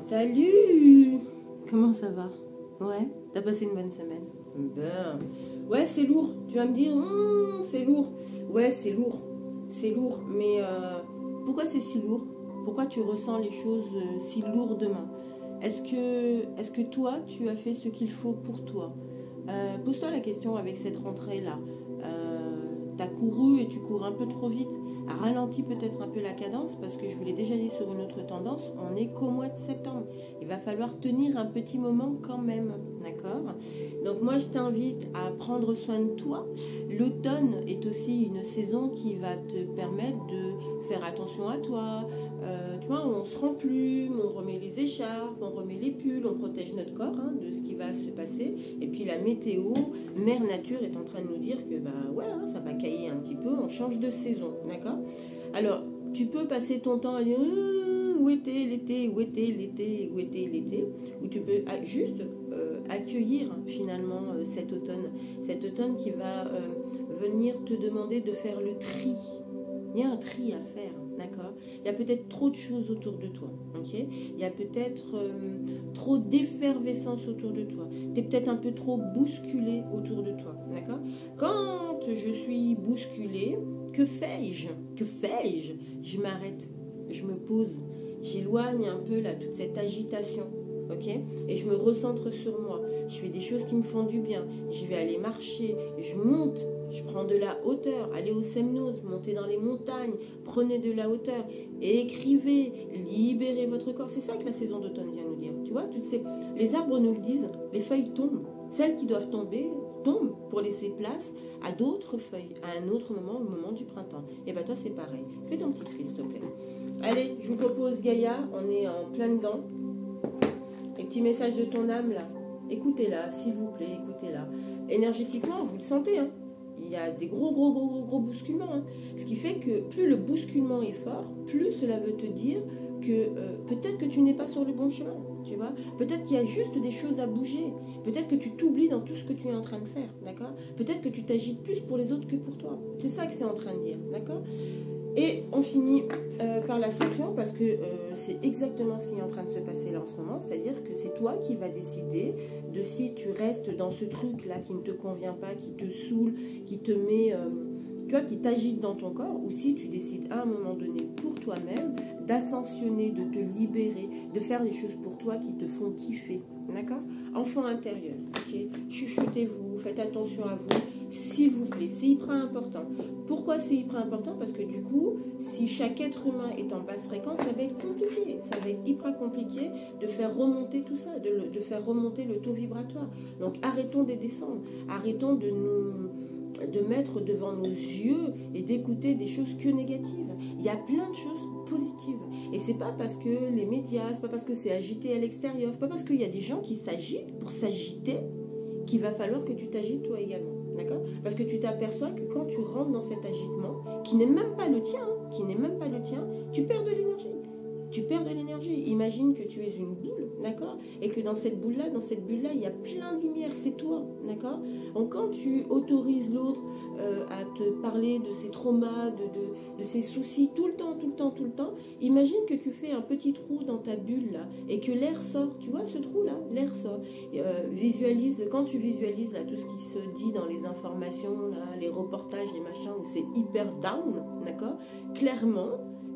Salut! Comment ça va? Ouais? T'as passé une bonne semaine? Ben. Ouais, c'est lourd. Tu vas me dire, c'est lourd. Ouais, c'est lourd. C'est lourd. Mais pourquoi c'est si lourd? Pourquoi tu ressens les choses si lourdement? Est-ce que toi, tu as fait ce qu'il faut pour toi? Pose-toi la question avec cette rentrée-là. T'as couru et tu cours un peu trop vite. Ralentis peut-être un peu la cadence parce que je vous l'ai déjà dit sur une autre tendance, on n'est qu'au mois de septembre. Il va falloir tenir un petit moment quand même, d'accord? Donc moi je t'invite à prendre soin de toi. L'automne est aussi une saison qui va te permettre de faire attention à toi. Tu vois, on se remplume, on remet les écharpes, on remet les pulls, on protège notre corps de ce qui va se passer. Et puis la météo, Mère Nature est en train de nous dire que bah ouais, ça va cailler un petit peu, on change de saison, d'accord? Alors, tu peux passer ton temps à dire où était l'été, où était l'été, où était l'été, ou tu peux juste accueillir finalement cet automne qui va venir te demander de faire le tri. Il y a un tri à faire, d'accord? Il y a peut-être trop de choses autour de toi, ok? Il y a peut-être trop d'effervescence autour de toi. Tu es peut-être un peu trop bousculé autour de toi, d'accord? Quand je suis bousculée, que fais-je? Que fais-je? Je m'arrête, je me pose, j'éloigne un peu là toute cette agitation, ok? Et je me recentre sur moi. Je fais des choses qui me font du bien. Je vais aller marcher, je monte. Je prends de la hauteur, allez au Semnoz, montez dans les montagnes, prenez de la hauteur, écrivez, libérez votre corps. C'est ça que la saison d'automne vient nous dire. Tu vois, les arbres nous le disent, les feuilles tombent. Celles qui doivent tomber tombent pour laisser place à d'autres feuilles, à un autre moment, au moment du printemps. Et bien toi, c'est pareil. Fais ton petit tri, s'il te plaît. Allez, je vous propose Gaïa, on est en plein dedans. Les petits messages de ton âme, là. Écoutez-la, s'il vous plaît, écoutez-la. Énergétiquement, vous le sentez, hein. Il y a des gros bousculements. Ce qui fait que plus le bousculement est fort, plus cela veut te dire que peut-être que tu n'es pas sur le bon chemin. Tu vois, peut-être qu'il y a juste des choses à bouger. Peut-être que tu t'oublies dans tout ce que tu es en train de faire. D'accord? Peut-être que tu t'agites plus pour les autres que pour toi. C'est ça que c'est en train de dire. D'accord? Et on finit par l'ascension parce que c'est exactement ce qui est en train de se passer là en ce moment. C'est-à-dire que c'est toi qui vas décider de si tu restes dans ce truc-là qui ne te convient pas, qui te saoule, qui te met, tu vois, qui t'agite dans ton corps, ou si tu décides à un moment donné pour toi-même d'ascensionner, de te libérer, de faire des choses pour toi qui te font kiffer. D'accord? Enfant intérieur, ok? Chuchotez-vous, faites attention à vous. S'il vous plaît, c'est hyper important. Pourquoi c'est hyper important? Parce que du coup, si chaque être humain est en basse fréquence, ça va être compliqué. Ça va être hyper compliqué de faire remonter tout ça, de faire remonter le taux vibratoire. Donc arrêtons de descendre. Arrêtons de mettre devant nos yeux et d'écouter des choses que négatives. Il y a plein de choses positives. Et c'est pas parce que les médias, c'est pas parce que c'est agité à l'extérieur, c'est pas parce qu'il y a des gens qui s'agitent pour s'agiter qu'il va falloir que tu t'agites toi également. D'accord? Parce que tu t'aperçois que quand tu rentres dans cet agitement, qui n'est même pas le tien, tu perds de l'énergie. Tu perds de l'énergie. Imagine que tu es une boule, d'accord? Et que dans cette bulle-là, il y a plein de lumière, c'est toi, d'accord? Donc quand tu autorises l'autre à te parler de ses traumas, de ses soucis tout le temps, imagine que tu fais un petit trou dans ta bulle là et que l'air sort, tu vois ce trou là, l'air sort. Quand tu visualises là tout ce qui se dit dans les informations, là, les reportages, les machins où c'est hyper down, d'accord?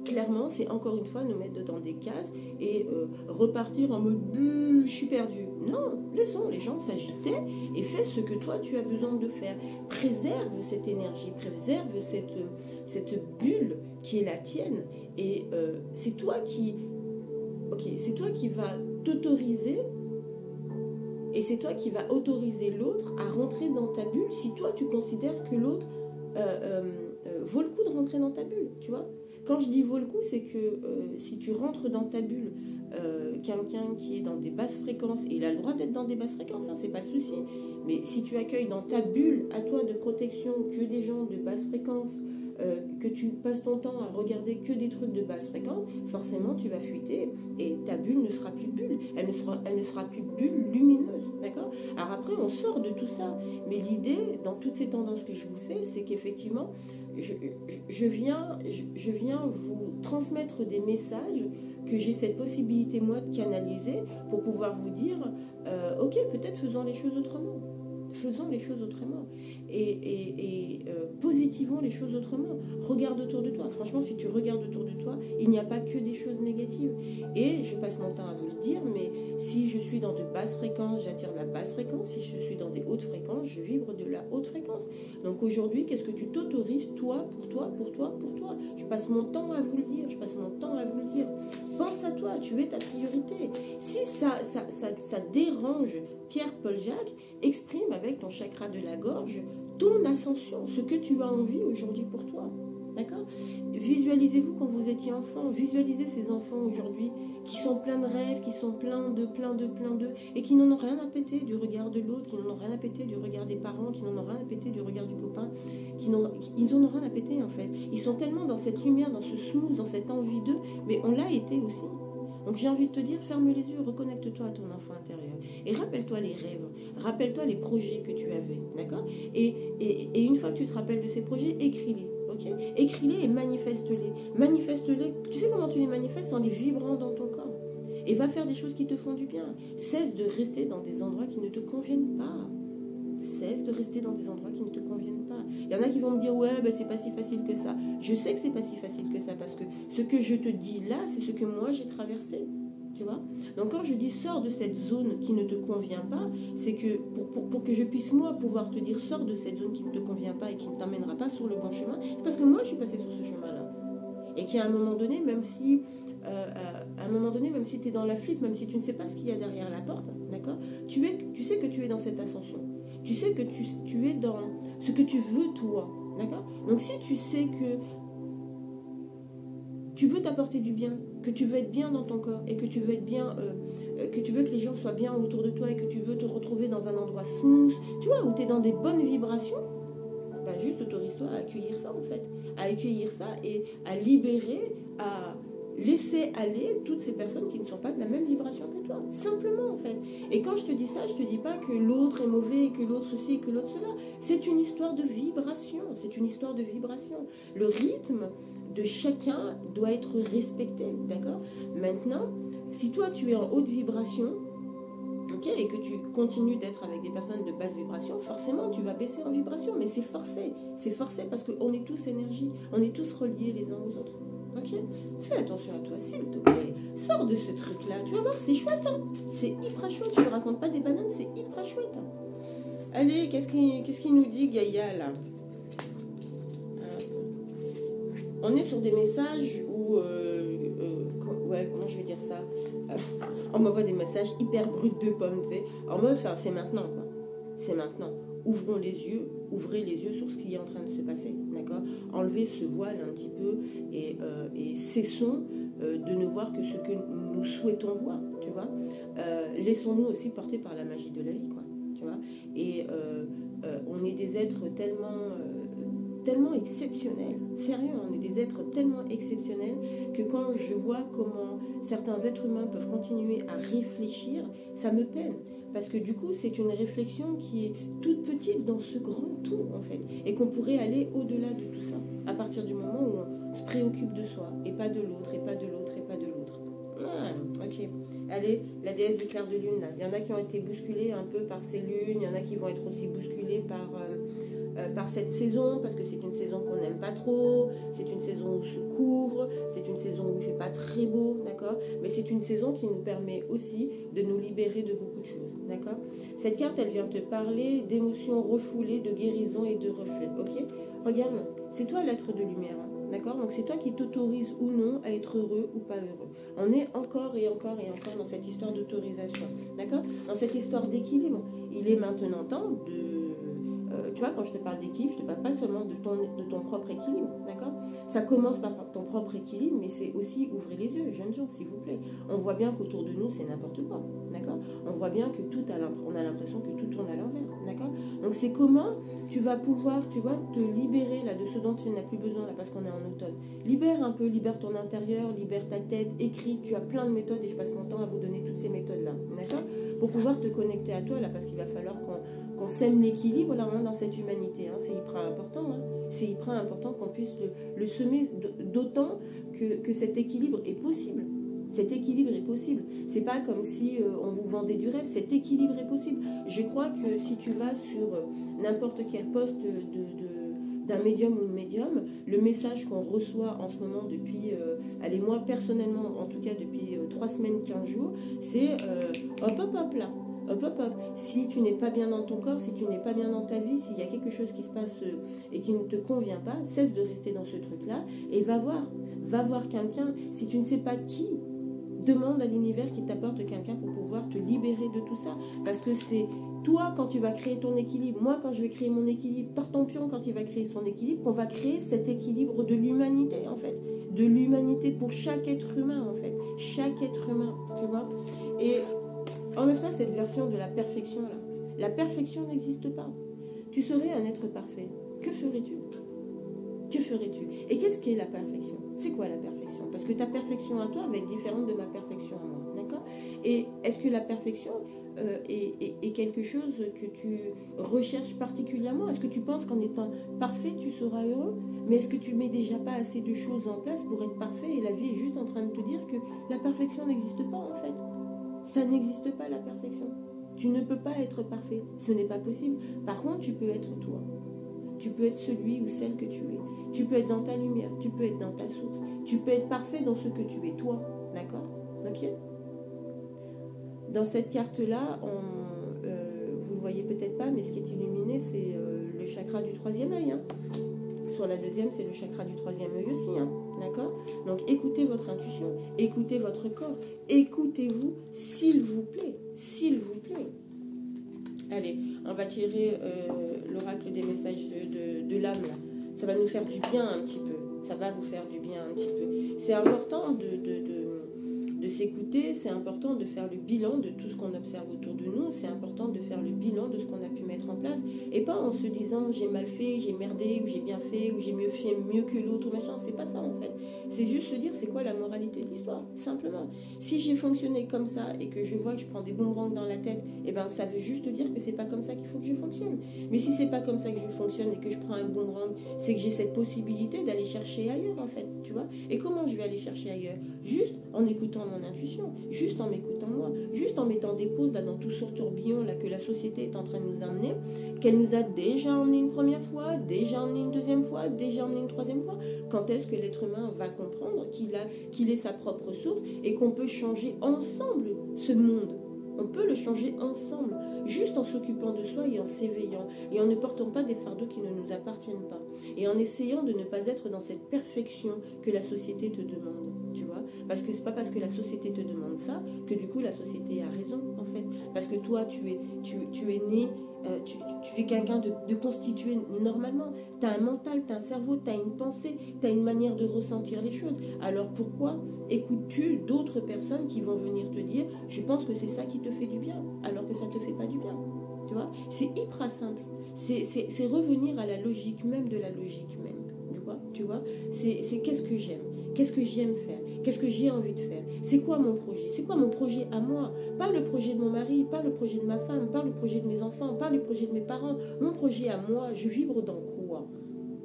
Clairement, c'est encore une fois nous mettre dans des cases et repartir en mode je suis perdu. Non, laissons les gens s'agiter et fais ce que toi tu as besoin de faire. Préserve cette énergie, préserve cette bulle qui est la tienne et c'est toi qui va t'autoriser et c'est toi qui va autoriser l'autre à rentrer dans ta bulle si toi tu considères que l'autre vaut le coup de rentrer dans ta bulle, tu vois. Quand je dis vaut le coup, c'est que si tu rentres dans ta bulle, quelqu'un qui est dans des basses fréquences, et il a le droit d'être dans des basses fréquences, c'est pas le souci, mais si tu accueilles dans ta bulle à toi de protection que des gens de basse fréquence, que tu passes ton temps à regarder que des trucs de basse fréquence, forcément tu vas fuiter et ta bulle ne sera plus bulle, elle ne sera plus bulle lumineuse, d'accord? Alors après on sort de tout ça, mais l'idée dans toutes ces tendances que je vous fais, c'est qu'effectivement je viens vous transmettre des messages que j'ai cette possibilité, moi, de canaliser pour pouvoir vous dire, ok, peut-être faisons les choses autrement. Faisons les choses autrement et positivons les choses autrement. Regarde autour de toi. Franchement, si tu regardes autour de toi, il n'y a pas que des choses négatives. Et je passe mon temps à vous le dire, mais si je suis dans de basses fréquences, j'attire de la basse fréquence. Si je suis dans des hautes fréquences, je vibre de la haute fréquence. Donc aujourd'hui, qu'est-ce que tu t'autorises, toi, pour toi, pour toi, pour toi? Je passe mon temps à vous le dire. Je passe mon temps à vous le dire. Pense à toi, tu es ta priorité. Si ça dérange Pierre-Paul Jacques, exprime avec ton chakra de la gorge ton ascension, ce que tu as envie aujourd'hui pour toi. D'accord? Visualisez-vous quand vous étiez enfant. Visualisez ces enfants aujourd'hui qui sont pleins de rêves, qui sont pleins de, et qui n'en ont rien à péter du regard de l'autre, qui n'en ont rien à péter du regard des parents, qui n'en ont rien à péter du regard du copain, ils n'en ont rien à péter en fait. Ils sont tellement dans cette lumière, dans ce smooth, dans cette envie d'eux, mais on l'a été aussi. Donc j'ai envie de te dire, ferme les yeux, reconnecte-toi à ton enfant intérieur. Et rappelle-toi les rêves, rappelle-toi les projets que tu avais, d'accord, et une fois que tu te rappelles de ces projets, écris-les, ok? Écris-les et manifeste-les. Manifeste-les, tu sais comment tu les manifestes? En les vibrant dans ton corps. Et va faire des choses qui te font du bien. Cesse de rester dans des endroits qui ne te conviennent pas. Cesse de rester dans des endroits qui ne te conviennent pas. Il y en a qui vont me dire, ouais, ben c'est pas si facile que ça. Je sais que c'est pas si facile que ça parce que ce que je te dis là, c'est ce que moi j'ai traversé. Tu vois? Donc quand je dis sors de cette zone qui ne te convient pas, c'est que pour que je puisse moi pouvoir te dire sors de cette zone qui ne te convient pas et qui ne t'emmènera pas sur le bon chemin, c'est parce que moi je suis passée sur ce chemin-là. Et qu'à un moment donné, même si tu es dans la flip, même si tu ne sais pas ce qu'il y a derrière la porte, d'accord, tu sais que tu es dans cette ascension. Tu sais que tu es dans ce que tu veux toi, d'accord? Donc si tu sais que tu veux t'apporter du bien, que tu veux être bien dans ton corps et que tu veux être bien, que tu veux que les gens soient bien autour de toi et que tu veux te retrouver dans un endroit smooth, tu vois, où tu es dans des bonnes vibrations, bah juste autorise-toi à accueillir ça en fait, à accueillir ça et à libérer, à laisser aller toutes ces personnes qui ne sont pas de la même vibration que toi, simplement en fait. Et quand je te dis ça, je te dis pas que l'autre est mauvais, et que l'autre ceci, et que l'autre cela. C'est une histoire de vibration, c'est une histoire de vibration. Le rythme de chacun doit être respecté, d'accord? Maintenant, si toi tu es en haute vibration, ok, et que tu continues d'être avec des personnes de basse vibration, forcément tu vas baisser en vibration, mais c'est forcé parce qu'on est tous énergie, on est tous reliés les uns aux autres. Ok, fais attention à toi, s'il te plaît. Sors de ce truc-là. Tu vas voir, c'est chouette. Hein, c'est hyper chouette. Je te raconte pas des bananes, c'est hyper chouette. Allez, qu'est-ce qu'il nous dit, Gaïa, là? On est sur des messages où... comment je vais dire ça? On m'envoie des messages hyper bruts de pommes, tu sais. En mode, enfin, c'est maintenant, quoi. C'est maintenant. Ouvrons les yeux, ouvrez les yeux sur ce qui est en train de se passer, d'accord? Enlevez ce voile un petit peu et cessons de ne voir que ce que nous souhaitons voir, tu vois? Laissons-nous aussi porter par la magie de la vie, quoi, tu vois? Et on est des êtres tellement exceptionnels, sérieux, on est des êtres tellement exceptionnels que quand je vois comment certains êtres humains peuvent continuer à réfléchir, ça me peine. Parce que du coup, c'est une réflexion qui est toute petite dans ce grand tout, en fait. Et qu'on pourrait aller au-delà de tout ça, à partir du moment où on se préoccupe de soi, et pas de l'autre, et pas de l'autre, et pas de l'autre. Ah, ok. Allez, la déesse du clair de lune, là. Il y en a qui ont été bousculés un peu par ces lunes, il y en a qui vont être aussi bousculés par cette saison, parce que c'est une saison qu'on n'aime pas trop, c'est une saison où on se couvre, c'est une saison où il ne fait pas très beau, d'accord? Mais c'est une saison qui nous permet aussi de nous libérer de beaucoup de choses, d'accord? Cette carte, elle vient te parler d'émotions refoulées, de guérison et de reflets, ok? Regarde, c'est toi l'être de lumière, hein, d'accord? Donc c'est toi qui t'autorise ou non à être heureux ou pas heureux. On est encore et encore et encore dans cette histoire d'autorisation, d'accord? Dans cette histoire d'équilibre. Il est maintenant temps de... tu vois, quand je te parle d'équilibre, je ne te parle pas seulement de ton propre équilibre, d'accord? Ça commence par ton propre équilibre, mais c'est aussi ouvrez les yeux, jeunes gens, s'il vous plaît. On voit bien qu'autour de nous, c'est n'importe quoi, d'accord? On voit bien que on a l'impression que tout tourne à l'envers, d'accord? Donc c'est comment tu vas pouvoir, tu vois, te libérer là de ce dont tu n'as plus besoin là parce qu'on est en automne. Libère un peu, libère ton intérieur, libère ta tête, écris. Tu as plein de méthodes et je passe mon temps à vous donner toutes ces méthodes-là, d'accord? Pour pouvoir te connecter à toi là, parce qu'il va falloir qu'on sème l'équilibre là, hein, dans cette humanité. Hein. C'est hyper important. Hein. C'est hyper important qu'on puisse le semer, d'autant que cet équilibre est possible. Cet équilibre est possible. C'est pas comme si on vous vendait du rêve. Cet équilibre est possible. Je crois que si tu vas sur n'importe quel poste d'un médium ou une médium, le message qu'on reçoit en ce moment depuis, allez, moi personnellement, en tout cas depuis 3 semaines, 15 jours, c'est hop, hop, hop là. Hop, hop, hop. Si tu n'es pas bien dans ton corps, si tu n'es pas bien dans ta vie, s'il y a quelque chose qui se passe et qui ne te convient pas, cesse de rester dans ce truc-là et va voir quelqu'un. Si tu ne sais pas qui, demande à l'univers qui t'apporte quelqu'un pour pouvoir te libérer de tout ça. Parce que c'est toi, quand tu vas créer ton équilibre, moi, quand je vais créer mon équilibre, Tortampion, quand il va créer son équilibre, qu'on va créer cet équilibre de l'humanité, en fait. De l'humanité pour chaque être humain, en fait. Chaque être humain, tu vois. Et enlève-toi cette version de la perfection, là. La perfection n'existe pas. Tu serais un être parfait. Que ferais-tu? Que ferais-tu? Et qu'est-ce qu'est la perfection? C'est quoi la perfection? Parce que ta perfection à toi va être différente de ma perfection à moi. D'accord? Et est-ce que la perfection est quelque chose que tu recherches particulièrement? Est-ce que tu penses qu'en étant parfait, tu seras heureux? Mais est-ce que tu mets déjà pas assez de choses en place pour être parfait et la vie est juste en train de te dire que la perfection n'existe pas en fait? Ça n'existe pas la perfection. Tu ne peux pas être parfait. Ce n'est pas possible. Par contre, tu peux être toi. Tu peux être celui ou celle que tu es. Tu peux être dans ta lumière. Tu peux être dans ta source. Tu peux être parfait dans ce que tu es, toi. D'accord? Ok? Dans cette carte-là, vous ne le voyez peut-être pas, mais ce qui est illuminé, c'est le chakra du 3e œil. Hein. Sur la 2e, c'est le chakra du 3e œil aussi. Hein. D'accord? Donc, écoutez votre intuition. Écoutez votre corps. Écoutez-vous, s'il vous plaît. S'il vous plaît. Allez, on va tirer l'oracle des messages de l'âme. Ça va nous faire du bien un petit peu. Ça va vous faire du bien un petit peu. C'est important de s'écouter, c'est important de faire le bilan de tout ce qu'on observe autour de nous, c'est important de faire le bilan de ce qu'on a pu mettre en place, et pas en se disant j'ai mal fait, j'ai merdé, ou j'ai bien fait, ou j'ai mieux fait mieux que l'autre, machin, c'est pas ça en fait. C'est juste se dire c'est quoi la moralité de l'histoire, simplement. Si j'ai fonctionné comme ça et que je vois que je prends des boomerangs dans la tête, et ben ça veut juste dire que c'est pas comme ça qu'il faut que je fonctionne. Mais si c'est pas comme ça que je fonctionne et que je prends un boomerang, c'est que j'ai cette possibilité d'aller chercher ailleurs en fait, tu vois. Et comment je vais aller chercher ailleurs? Juste en écoutant mon intuition, juste en m'écoutant moi, juste en mettant des pauses là dans tout ce tourbillon là que la société est en train de nous amener, qu'elle nous a déjà emmené une première fois, déjà emmené une deuxième fois, déjà emmené une troisième fois. Quand est-ce que l'être humain va comprendre qu'il est sa propre source et qu'on peut changer ensemble ce monde? On peut le changer ensemble, juste en s'occupant de soi et en s'éveillant, et en ne portant pas des fardeaux qui ne nous appartiennent pas, et en essayant de ne pas être dans cette perfection que la société te demande, tu vois. Parce que c'est pas parce que la société te demande ça que du coup la société a raison, en fait. Parce que toi, tu es né, tu es quelqu'un de constitué normalement. Tu as un mental, tu as un cerveau, tu as une pensée, tu as une manière de ressentir les choses. Alors pourquoi écoutes-tu d'autres personnes qui vont venir te dire « je pense que c'est ça qui te fait du bien » alors que ça ne te fait pas du bien, tu vois. C'est hyper simple. C'est revenir à la logique même de la logique même, tu vois. C'est qu'est-ce que j'aime, qu'est-ce que j'aime faire, qu'est-ce que j'ai envie de faire, c'est quoi mon projet à moi, pas le projet de mon mari, pas le projet de ma femme, pas le projet de mes enfants, pas le projet de mes parents, mon projet à moi, je vibre dans quoi?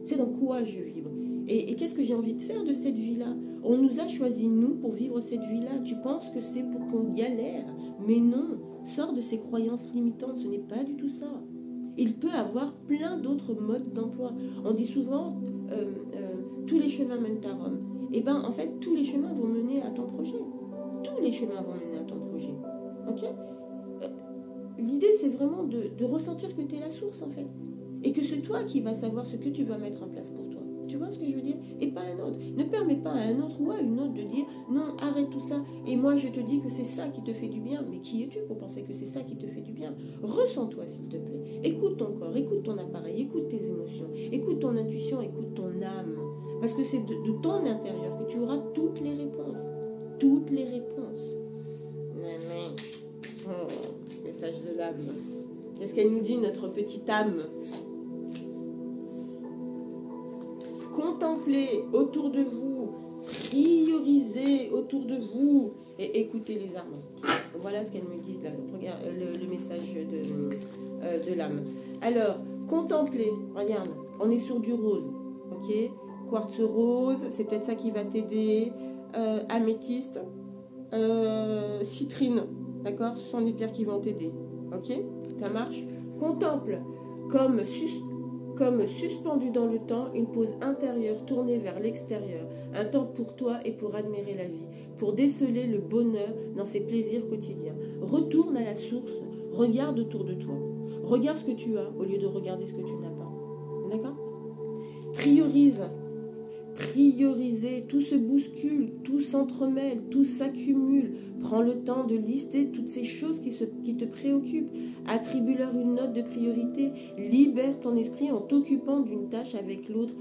C'est dans quoi je vibre? Et qu'est-ce que j'ai envie de faire de cette vie-là? On nous a choisi, nous, pour vivre cette vie-là. Tu penses que c'est pour qu'on galère? Mais non, sors de ces croyances limitantes, ce n'est pas du tout ça. Il peut avoir plein d'autres modes d'emploi. On dit souvent, tous les chemins mènent à Rome. Et bien, en fait, tous les chemins vont mener à ton projet. Tous les chemins vont mener à ton projet. Ok? L'idée, c'est vraiment de ressentir que tu es la source, en fait. Et que c'est toi qui vas savoir ce que tu vas mettre en place pour toi. Tu vois ce que je veux dire? Et pas un autre. Ne permets pas à un autre ou à une autre de dire non, arrête tout ça. Et moi, je te dis que c'est ça qui te fait du bien. Mais qui es-tu pour penser que c'est ça qui te fait du bien? Ressens-toi, s'il te plaît. Écoute ton corps, écoute ton appareil, écoute tes émotions, écoute ton intuition, écoute ton âme. Parce que c'est de ton intérieur que tu auras toutes les réponses. Toutes les réponses. Message de l'âme. Qu'est-ce qu'elle nous dit, notre petite âme? Contemplez autour de vous, priorisez autour de vous et écoutez les âmes. Voilà ce qu'elles me disent là. Regarde le message de l'âme. Alors, contemplez. Regarde, on est sur du rose. Ok? Quartz rose, c'est peut-être ça qui va t'aider. Améthyste. citrine. D'accord? Ce sont les pierres qui vont t'aider. Ok? Ça marche? Contemple comme suspendu dans le temps, une pose intérieure tournée vers l'extérieur, un temps pour toi et pour admirer la vie, pour déceler le bonheur dans ses plaisirs quotidiens. Retourne à la source, regarde autour de toi. Regarde ce que tu as au lieu de regarder ce que tu n'as pas. D'accord? Priorise. Prioriser, tout se bouscule, tout s'entremêle, tout s'accumule. Prends le temps de lister toutes ces choses qui te préoccupent. Attribue-leur une note de priorité. Libère ton esprit en t'occupant d'une tâche avec l'autre.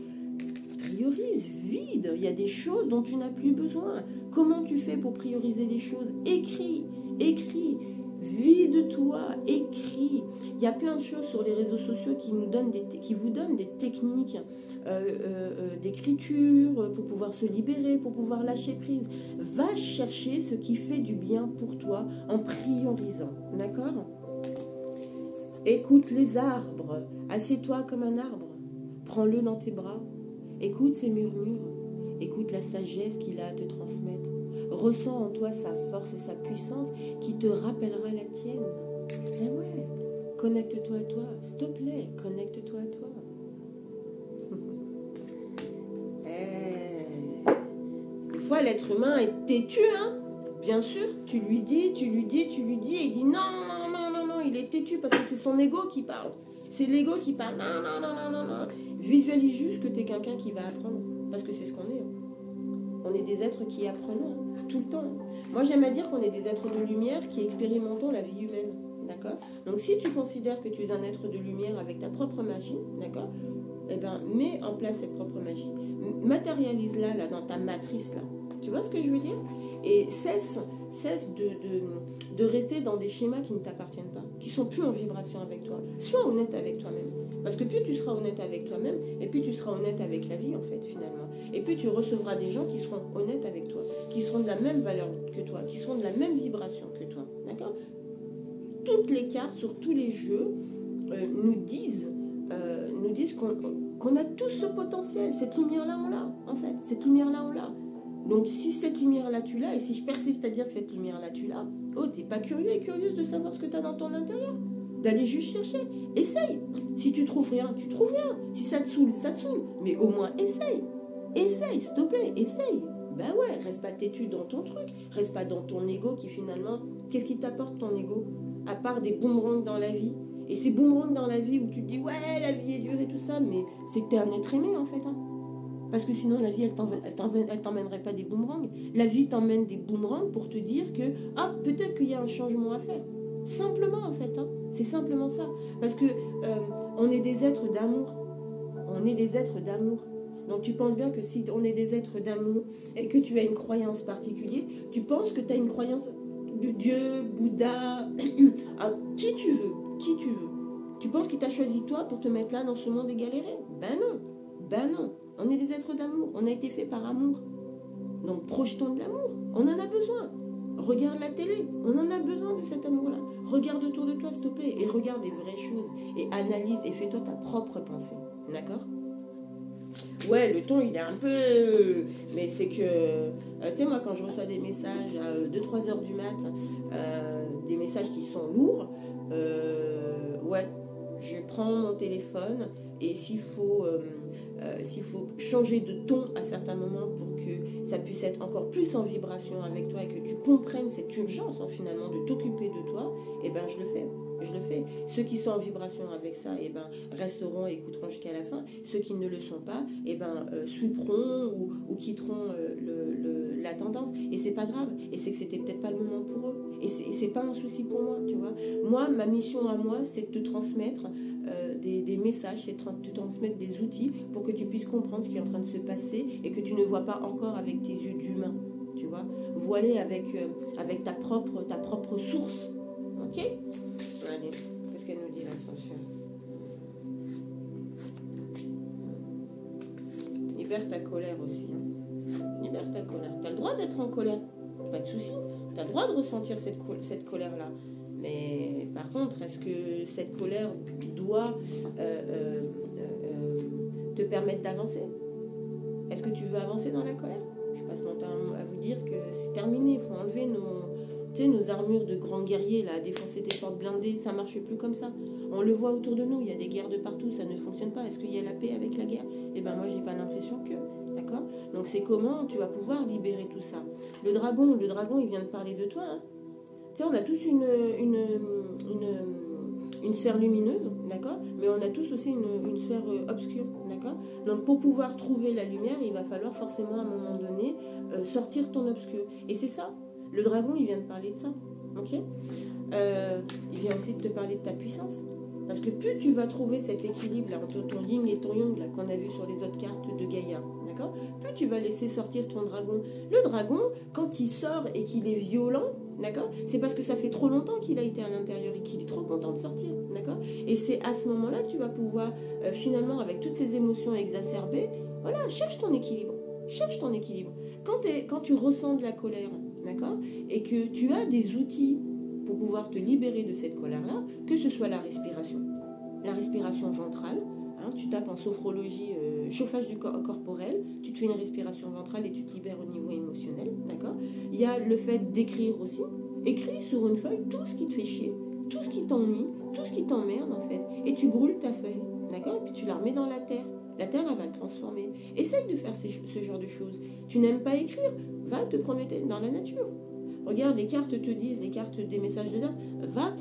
Priorise, vide. Il y a des choses dont tu n'as plus besoin. Comment tu fais pour prioriser les choses? Écris, écris. Vide-toi, écris. Il y a plein de choses sur les réseaux sociaux qui vous donnent des techniques d'écriture pour pouvoir se libérer, pour pouvoir lâcher prise. Va chercher ce qui fait du bien pour toi en priorisant. D'accord? Écoute les arbres. Assieds-toi comme un arbre. Prends-le dans tes bras. Écoute ses murmures. Écoute la sagesse qu'il a à te transmettre. Ressens en toi sa force et sa puissance qui te rappellera la tienne. Ben ouais, connecte-toi à toi, s'il te plaît, connecte-toi à toi. Des fois, l'être humain est têtu, hein. Bien sûr, tu lui dis, et il dit non, il est têtu parce que c'est son ego qui parle. C'est l'ego qui parle, non. Visualise juste que tu es quelqu'un qui va apprendre, parce que c'est ce qu'on est. On est des êtres qui apprenons tout le temps. Moi, j'aime à dire qu'on est des êtres de lumière qui expérimentons la vie humaine. D'accord? Donc, si tu considères que tu es un être de lumière avec ta propre magie, d'accord? Eh bien, mets en place cette propre magie. Matérialise-la là, dans ta matrice. Là. Tu vois ce que je veux dire? Et cesse de rester dans des schémas qui ne t'appartiennent pas, qui sont plus en vibration avec toi. Sois honnête avec toi-même. Parce que plus tu seras honnête avec toi-même, et plus tu seras honnête avec la vie, en fait, finalement. Et puis tu recevras des gens qui seront honnêtes avec toi, qui seront de la même valeur que toi, qui seront de la même vibration que toi. D'accord? Toutes les cartes sur tous les jeux nous disent qu'on a tous ce potentiel. Cette lumière-là, on l'a, en fait. Cette lumière-là, on l'a. Donc, si cette lumière-là, tu l'as, et si je persiste à dire que cette lumière-là, tu l'as, oh, t'es pas curieux et curieuse de savoir ce que tu as dans ton intérieur? D'aller juste chercher. Essaye. Si tu trouves rien, tu trouves rien. Si ça te saoule, ça te saoule. Mais au moins, essaye. Essaye, s'il te plaît, essaye. Ben ouais, reste pas têtu dans ton truc. Reste pas dans ton ego qui, finalement, qu'est-ce qui t'apporte ton ego? À part des boomerangs dans la vie. Et ces boomerangs dans la vie où tu te dis, ouais, la vie est dure et tout ça, mais c'est que t'es un être aimé, en fait, hein. Parce que sinon, la vie, elle t'emmènerait pas des boomerangs. La vie t'emmène des boomerangs pour te dire que, ah, peut-être qu'il y a un changement à faire. Simplement, en fait. Hein. C'est simplement ça. Parce que on est des êtres d'amour. On est des êtres d'amour. Donc, tu penses bien que si on est des êtres d'amour et que tu as une croyance particulière, tu penses que tu as une croyance de Dieu, Bouddha, qui tu veux. Qui tu veux. Tu penses qu'il t'a choisi toi pour te mettre là dans ce monde et galérer? Ben non. Ben non. On est des êtres d'amour, on a été fait par amour. Donc projetons de l'amour, on en a besoin. Regarde la télé, on en a besoin de cet amour-là. Regarde autour de toi, s'il te plaît, et regarde les vraies choses, et analyse, et fais-toi ta propre pensée. D'accord? Ouais, le ton, il est un peu... Mais c'est que... tu sais, moi, quand je reçois des messages à 2-3 heures du mat, des messages qui sont lourds, ouais, je prends mon téléphone, et s'il faut changer de ton à certains moments pour que ça puisse être encore plus en vibration avec toi et que tu comprennes cette urgence, hein, finalement, de t'occuper de toi, eh ben, je le fais. Je le fais. Ceux qui sont en vibration avec ça, eh ben, resteront et écouteront jusqu'à la fin. Ceux qui ne le sont pas, eh ben, sweeperont ou quitteront la tendance. Et c'est pas grave. Et c'est que c'était peut-être pas le moment pour eux. Et c'est pas un souci pour moi, tu vois. Moi, ma mission à moi, c'est de te transmettre des messages, c'est de te transmettre des outils pour que tu puisses comprendre ce qui est en train de se passer et que tu ne vois pas encore avec tes yeux d'humain, tu vois. Voiler avec ta propre source. Ok? Allez, qu'est-ce qu'elle nous dit l'ascension? Libère ta colère aussi. Hein. Libère ta colère. Tu as le droit d'être en colère. Pas de souci. Tu as le droit de ressentir cette colère-là. Mais par contre, est-ce que cette colère doit te permettre d'avancer? Est-ce que tu veux avancer dans la colère? Je passe mon temps à vous dire que c'est terminé. Il faut enlever nos armures de grands guerriers, là, à défoncer des portes blindées. Ça ne marche plus comme ça. On le voit autour de nous, il y a des guerres de partout, ça ne fonctionne pas. Est-ce qu'il y a la paix avec la guerre? Eh bien, moi, j'ai pas l'impression que... D'accord? Donc, c'est comment tu vas pouvoir libérer tout ça. Le dragon, il vient de parler de toi. Hein. Tu sais, on a tous une sphère lumineuse, d'accord? Mais on a tous aussi une sphère obscure, d'accord? Donc, pour pouvoir trouver la lumière, il va falloir forcément, à un moment donné, sortir ton obscur. Et c'est ça. Le dragon, il vient de parler de ça, ok? Il vient aussi de te parler de ta puissance. Parce que plus tu vas trouver cet équilibre là, entre ton yin et ton yang qu'on a vu sur les autres cartes de Gaïa, d'accord? Plus tu vas laisser sortir ton dragon. Le dragon, quand il sort et qu'il est violent, d'accord? C'est parce que ça fait trop longtemps qu'il a été à l'intérieur et qu'il est trop content de sortir, d'accord? Et c'est à ce moment-là que tu vas pouvoir, finalement, avec toutes ces émotions exacerbées, voilà, cherche ton équilibre. Cherche ton équilibre. Quand tu ressens de la colère, d'accord? Et que tu as des outils pour pouvoir te libérer de cette colère-là, que ce soit la respiration ventrale, hein, tu tapes en sophrologie, chauffage du corps corporel, tu te fais une respiration ventrale et tu te libères au niveau émotionnel, d'accord? Il y a le fait d'écrire aussi, écris sur une feuille tout ce qui te fait chier, tout ce qui t'ennuie, tout ce qui t'emmerde en fait, et tu brûles ta feuille, d'accord? Et puis tu la remets dans la terre elle va le transformer. Essaye de faire ce genre de choses. Tu n'aimes pas écrire, va te promener dans la nature. Regarde, les cartes te disent, les cartes des messages de l'arbre, va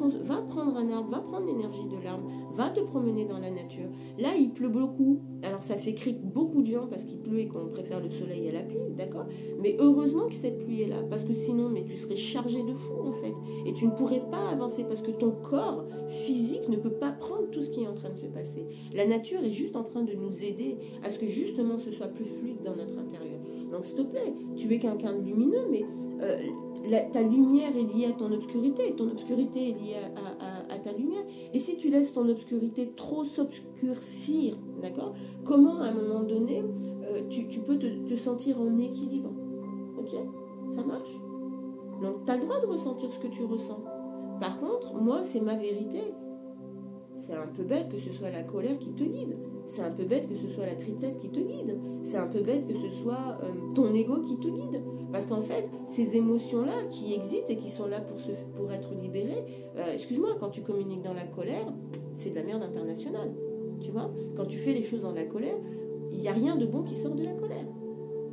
prendre un arbre, va prendre l'énergie de l'arbre, va te promener dans la nature. Là, il pleut beaucoup. Alors, ça fait crier beaucoup de gens parce qu'il pleut et qu'on préfère le soleil à la pluie, d'accord? Mais heureusement que cette pluie est là, parce que sinon, mais tu serais chargé de fou, en fait. Et tu ne pourrais pas avancer parce que ton corps physique ne peut pas prendre tout ce qui est en train de se passer. La nature est juste en train de nous aider à ce que, justement, ce soit plus fluide dans notre intérieur. Donc, s'il te plaît, tu es quelqu'un de lumineux, mais... ta lumière est liée à ton obscurité, et ton obscurité est liée à ta lumière. Et si tu laisses ton obscurité trop s'obscurcir, d'accord? Comment, à un moment donné, tu peux te sentir en équilibre? Ok? Ça marche? Donc, tu as le droit de ressentir ce que tu ressens. Par contre, moi, c'est ma vérité. C'est un peu bête que ce soit la colère qui te guide. C'est un peu bête que ce soit la tristesse qui te guide. C'est un peu bête que ce soit ton ego qui te guide. Parce qu'en fait, ces émotions-là qui existent et qui sont là pour être libérées, excuse-moi, quand tu communiques dans la colère, c'est de la merde internationale. Tu vois? Quand tu fais les choses dans la colère, il n'y a rien de bon qui sort de la colère.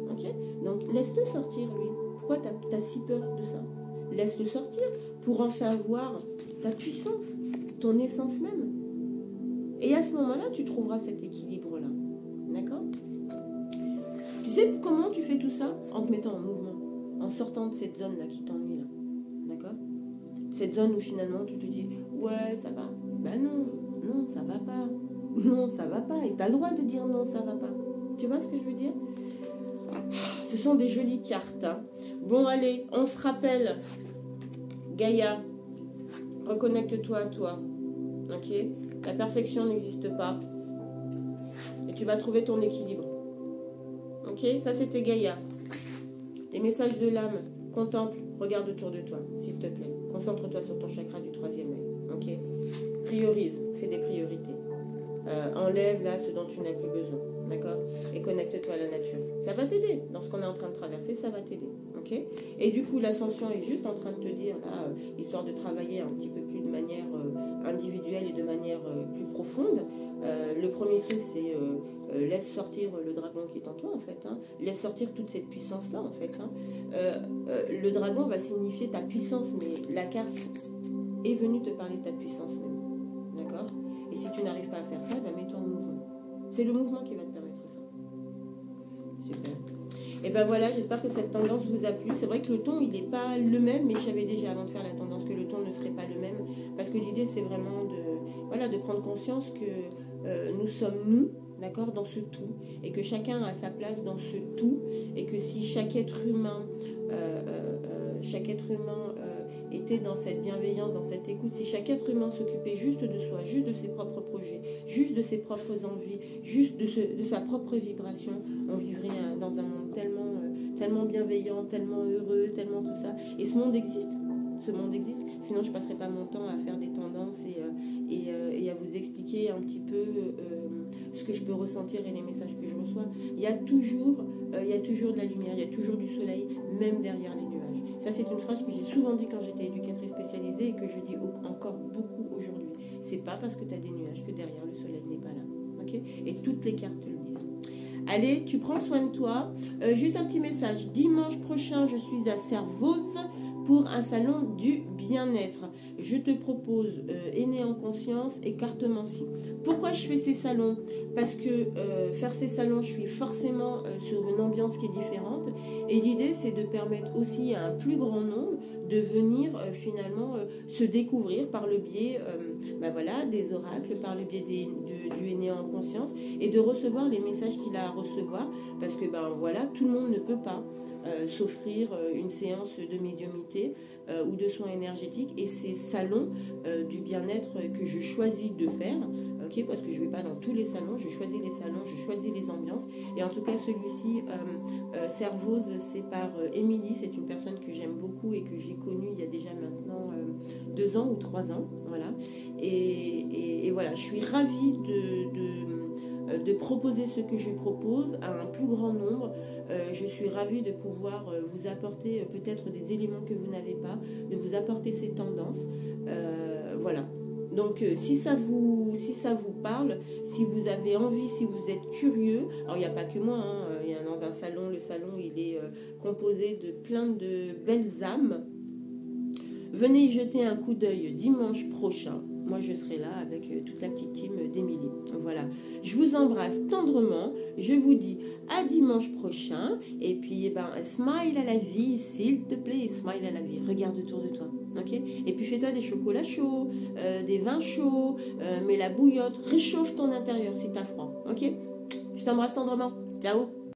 Ok? Donc, laisse-le sortir, lui. Pourquoi tu as si peur de ça? Laisse-le sortir pour enfin voir ta puissance, ton essence même. Et à ce moment-là, tu trouveras cet équilibre-là. D'accord? Tu sais comment tu fais tout ça? En te mettant en mouvement, en sortant de cette zone-là qui t'ennuie là. D'accord? Cette zone où finalement tu te dis ouais, ça va. Ben non, ça va pas. Non, ça va pas. Et tu as le droit de dire non, ça va pas. Tu vois ce que je veux dire? Ce sont des jolies cartes. Hein. Bon, allez, on se rappelle. Gaïa, reconnecte-toi à toi. Ok? La perfection n'existe pas. Et tu vas trouver ton équilibre. Ok? Ça, c'était Gaïa. Les messages de l'âme. Contemple, regarde autour de toi, s'il te plaît. Concentre-toi sur ton chakra du 3e œil. Ok? Priorise, fais des priorités. Enlève là ce dont tu n'as plus besoin. D'accord? Et connecte-toi à la nature. Ça va t'aider. Dans ce qu'on est en train de traverser, ça va t'aider. Ok? Et du coup, l'ascension est juste en train de te dire, là, histoire de travailler un petit peu plus de manière individuelle et de manière plus profonde. Le premier truc, c'est laisse sortir le dragon qui est en toi, en fait. Hein. Laisse sortir toute cette puissance-là, en fait. Hein. Le dragon va signifier ta puissance, mais la carte est venue te parler de ta puissance même. D'accord? Et si tu n'arrives pas à faire ça, ben mets-toi en mouvement. C'est le mouvement qui va te permettre ça. Super. Et ben voilà, j'espère que cette tendance vous a plu. C'est vrai que le ton, il n'est pas le même, mais je savais déjà avant de faire la tendance que le ton ne serait pas le même. Parce que l'idée, c'est vraiment de prendre conscience que nous sommes nous, d'accord, dans ce tout. Et que chacun a sa place dans ce tout. Et que si chaque être humain était dans cette bienveillance, dans cette écoute, si chaque être humain s'occupait juste de soi, juste de ses propres projets, juste de ses propres envies, juste de sa propre vibration, on vivrait dans un monde tellement bienveillant, tellement heureux, tellement tout ça. Et ce monde existe. Ce monde existe. Sinon, je ne passerai pas mon temps à faire des tendances et à vous expliquer un petit peu ce que je peux ressentir et les messages que je reçois. Il y a toujours il y a toujours de la lumière, il y a toujours du soleil, même derrière les nuages. Ça, c'est une phrase que j'ai souvent dit quand j'étais éducatrice spécialisée et que je dis encore beaucoup aujourd'hui. C'est pas parce que tu as des nuages que derrière le soleil n'est pas là. Okay, et toutes les cartes le disent. Allez, tu prends soin de toi. Juste un petit message. Dimanche prochain, je suis à Servoz pour un salon du bien-être. Je te propose Aîné en conscience et cartomancie. Pourquoi je fais ces salons? Parce que faire ces salons, je suis forcément sur une ambiance qui est différente. Et l'idée, c'est de permettre aussi à un plus grand nombre de venir finalement se découvrir par le biais voilà, des oracles, par le biais du Aîné en conscience et de recevoir les messages qu'il a à recevoir. Parce que voilà, tout le monde ne peut pas s'offrir une séance de médiumnité ou de soins énergétiques, et ces salons du bien-être que je choisis de faire, parce que je ne vais pas dans tous les salons, je choisis les salons, je choisis les ambiances, et en tout cas celui-ci, Servoz, c'est par Émilie, c'est une personne que j'aime beaucoup et que j'ai connue il y a déjà maintenant 2 ans ou 3 ans, voilà, et voilà, je suis ravie de proposer ce que je propose à un plus grand nombre. Je suis ravie de pouvoir vous apporter peut-être des éléments que vous n'avez pas, de vous apporter ces tendances. Voilà. Donc si ça vous parle, si vous avez envie, si vous êtes curieux, alors il n'y a pas que moi, hein, il y a dans un salon, le salon il est composé de plein de belles âmes. Venez y jeter un coup d'œil dimanche prochain. Moi, je serai là avec toute la petite team d'Émilie. Voilà. Je vous embrasse tendrement. Je vous dis à dimanche prochain. Et puis, smile à la vie, s'il te plaît. Smile à la vie. Regarde autour de toi. Okay, et puis, fais-toi des chocolats chauds, des vins chauds. Mets la bouillotte. Réchauffe ton intérieur si tu as froid. Ok, je t'embrasse tendrement. Ciao.